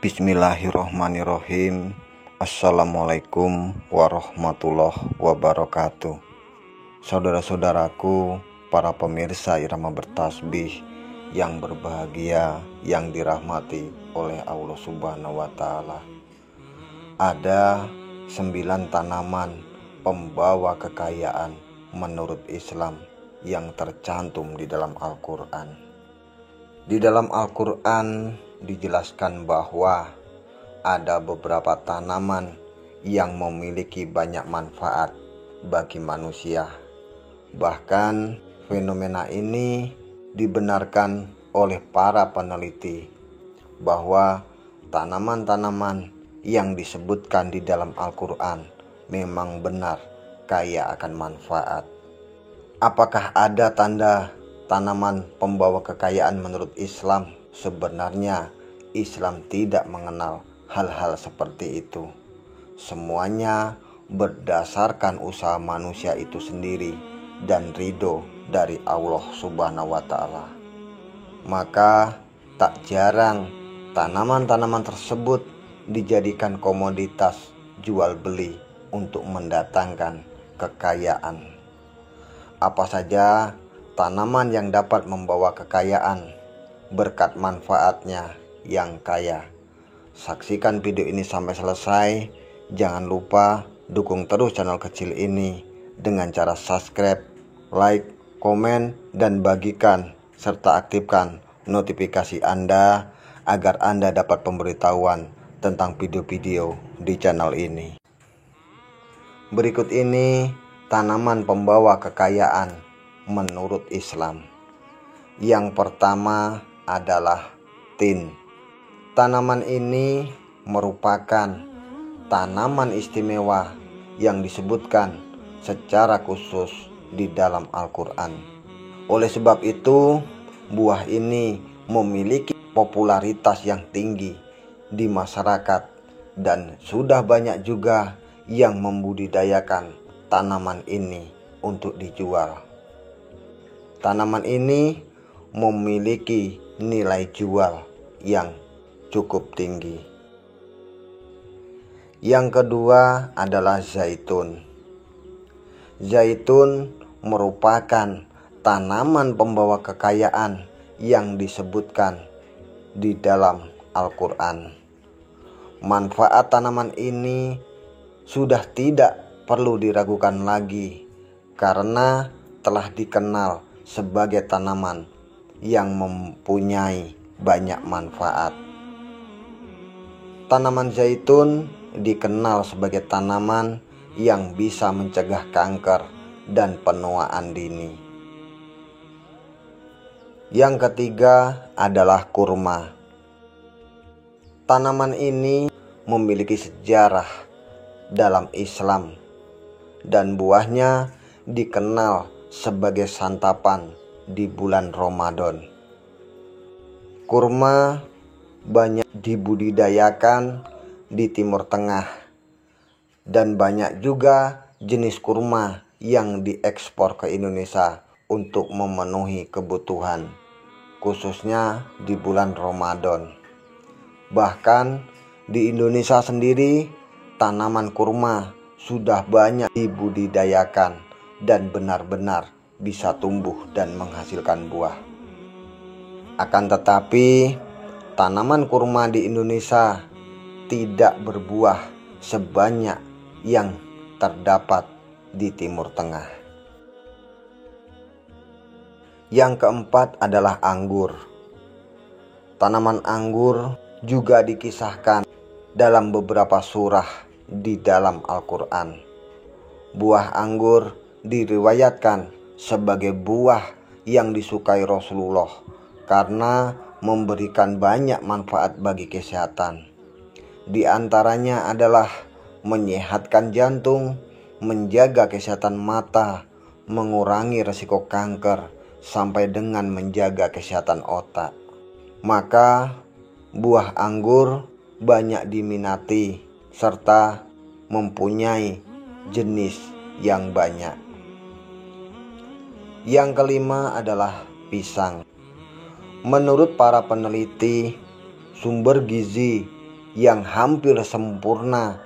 Bismillahirrohmanirrohim. Assalamualaikum warahmatullahi wabarakatuh. Saudara-saudaraku, para pemirsa Irama Bertasbih yang berbahagia, yang dirahmati oleh Allah Subhanahu wa Ta'ala. Ada 9 tanaman pembawa kekayaan menurut Islam yang tercantum di dalam Al-Quran. Di dalam Al-Quran dijelaskan bahwa ada beberapa tanaman yang memiliki banyak manfaat bagi manusia. Bahkan fenomena ini dibenarkan oleh para peneliti bahwa tanaman-tanaman yang disebutkan di dalam Al-Quran memang benar kaya akan manfaat. Apakah ada tanda tanaman pembawa kekayaan menurut Islam? Sebenarnya Islam tidak mengenal hal-hal seperti itu. Semuanya berdasarkan usaha manusia itu sendiri dan ridho dari Allah Subhanahu wa Ta'ala. Maka tak jarang tanaman-tanaman tersebut dijadikan komoditas jual beli untuk mendatangkan kekayaan. Apa saja tanaman yang dapat membawa kekayaan berkat manfaatnya yang kaya? Saksikan video ini sampai selesai. Jangan lupa dukung terus channel kecil ini dengan cara subscribe, like, komen, dan bagikan serta aktifkan notifikasi Anda agar Anda dapat pemberitahuan tentang video-video di channel ini. Berikut ini tanaman pembawa kekayaan menurut Islam. Yang pertama adalah tin. Tanaman ini merupakan tanaman istimewa yang disebutkan secara khusus di dalam Al-Quran. Oleh sebab itu, buah ini memiliki popularitas yang tinggi di masyarakat dan sudah banyak juga yang membudidayakan tanaman ini untuk dijual. Tanaman ini memiliki nilai jual yang cukup tinggi. Yang kedua adalah zaitun. Zaitun merupakan tanaman pembawa kekayaan yang disebutkan di dalam Al-Quran. Manfaat tanaman ini sudah tidak perlu diragukan lagi karena telah dikenal sebagai tanaman yang mempunyai banyak manfaat. Tanaman zaitun dikenal sebagai tanaman yang bisa mencegah kanker dan penuaan dini. Yang ketiga adalah kurma. Tanaman ini memiliki sejarah dalam Islam dan buahnya dikenal sebagai santapan di bulan Ramadan. Kurma banyak dibudidayakan di Timur Tengah dan banyak juga jenis kurma yang diekspor ke Indonesia untuk memenuhi kebutuhan, khususnya di bulan Ramadan. Bahkan di Indonesia sendiri tanaman kurma sudah banyak dibudidayakan dan benar-benar bisa tumbuh dan menghasilkan buah. Akan tetapi tanaman kurma di Indonesia tidak berbuah sebanyak yang terdapat di Timur Tengah. Yang keempat adalah anggur. Tanaman anggur juga dikisahkan dalam beberapa surah di dalam Al-Quran. Buah anggur diriwayatkan sebagai buah yang disukai Rasulullah karena memberikan banyak manfaat bagi kesehatan. Di antaranya adalah menyehatkan jantung, menjaga kesehatan mata, mengurangi risiko kanker, sampai dengan menjaga kesehatan otak. Maka buah anggur banyak diminati serta mempunyai jenis yang banyak. Yang kelima adalah pisang. Menurut para peneliti, sumber gizi yang hampir sempurna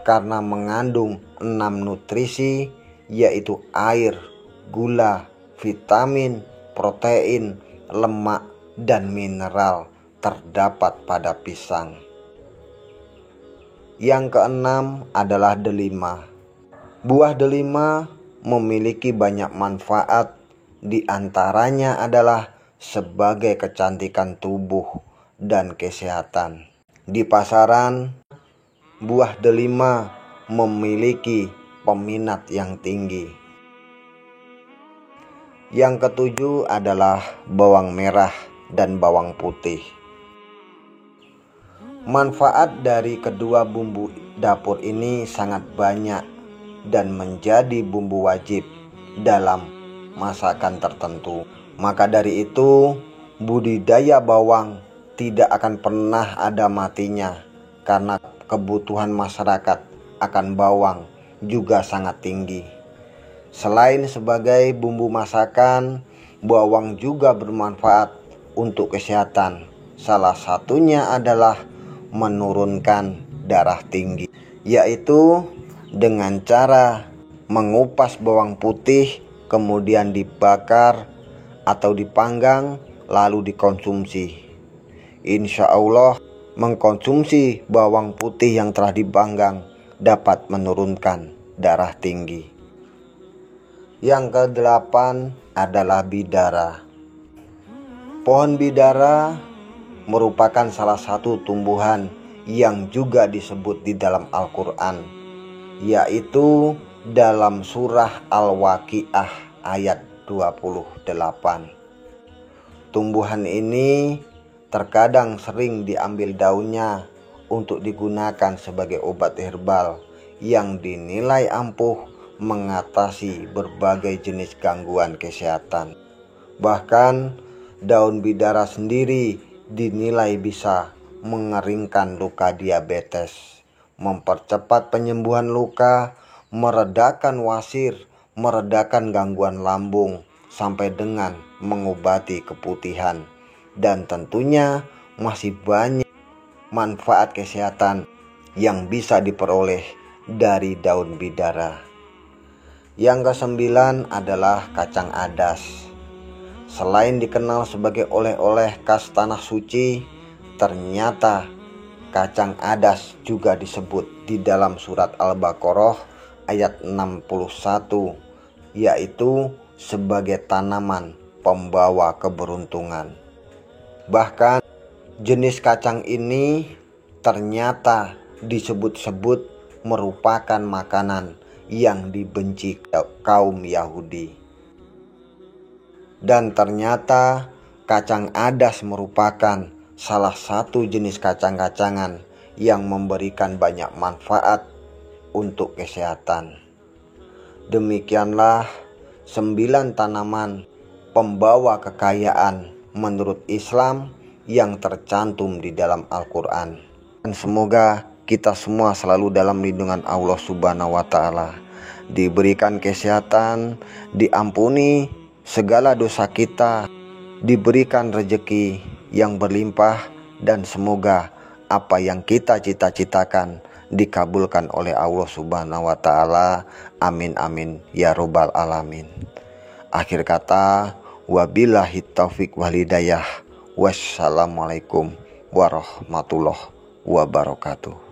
karena mengandung 6 nutrisi, yaitu air, gula, vitamin, protein, lemak, dan mineral terdapat pada pisang. Yang keenam adalah delima. Buah delima memiliki banyak manfaat, di antaranya adalah sebagai kecantikan tubuh dan kesehatan. Di pasaran, buah delima memiliki peminat yang tinggi. Yang ketujuh adalah bawang merah dan bawang putih. Manfaat dari kedua bumbu dapur ini sangat banyak dan menjadi bumbu wajib dalam masakan tertentu. Maka dari itu, budidaya bawang tidak akan pernah ada matinya, karena kebutuhan masyarakat akan bawang juga sangat tinggi. Selain sebagai bumbu masakan, bawang juga bermanfaat untuk kesehatan. Salah satunya adalah menurunkan darah tinggi, yaitu dengan cara mengupas bawang putih, kemudian dibakar atau dipanggang lalu dikonsumsi. Insya Allah, mengkonsumsi bawang putih yang telah dipanggang dapat menurunkan darah tinggi. Yang kedelapan adalah bidara. Pohon bidara merupakan salah satu tumbuhan yang juga disebut di dalam Al-Quran, yaitu dalam surah Al-Waqiah ayat 28. Tumbuhan ini terkadang sering diambil daunnya untuk digunakan sebagai obat herbal yang dinilai ampuh mengatasi berbagai jenis gangguan kesehatan. Bahkan daun bidara sendiri dinilai bisa mengeringkan luka diabetes, mempercepat penyembuhan luka, meredakan wasir, meredakan gangguan lambung, sampai dengan mengobati keputihan. Dan tentunya masih banyak manfaat kesehatan yang bisa diperoleh dari daun bidara. Yang kesembilan adalah kacang adas. Selain dikenal sebagai oleh-oleh khas tanah suci, ternyata kacang adas juga disebut di dalam surat Al-Baqarah ayat 61, yaitu sebagai tanaman pembawa keberuntungan. Bahkan jenis kacang ini ternyata disebut-sebut merupakan makanan yang dibenci kaum Yahudi. Dan ternyata kacang adas merupakan salah satu jenis kacang-kacangan yang memberikan banyak manfaat untuk kesehatan. Demikianlah 9 tanaman pembawa kekayaan menurut Islam yang tercantum di dalam Al-Quran. Dan semoga kita semua selalu dalam lindungan Allah Subhanahu wa Ta'ala, diberikan kesehatan, diampuni segala dosa kita, diberikan rezeki yang berlimpah, dan semoga apa yang kita cita-citakan dikabulkan oleh Allah Subhanahu wa Ta'ala. Amin amin ya robbal alamin. Akhir kata, wabillahi taufik wal hidayah. Wassalamualaikum warahmatullahi wabarakatuh.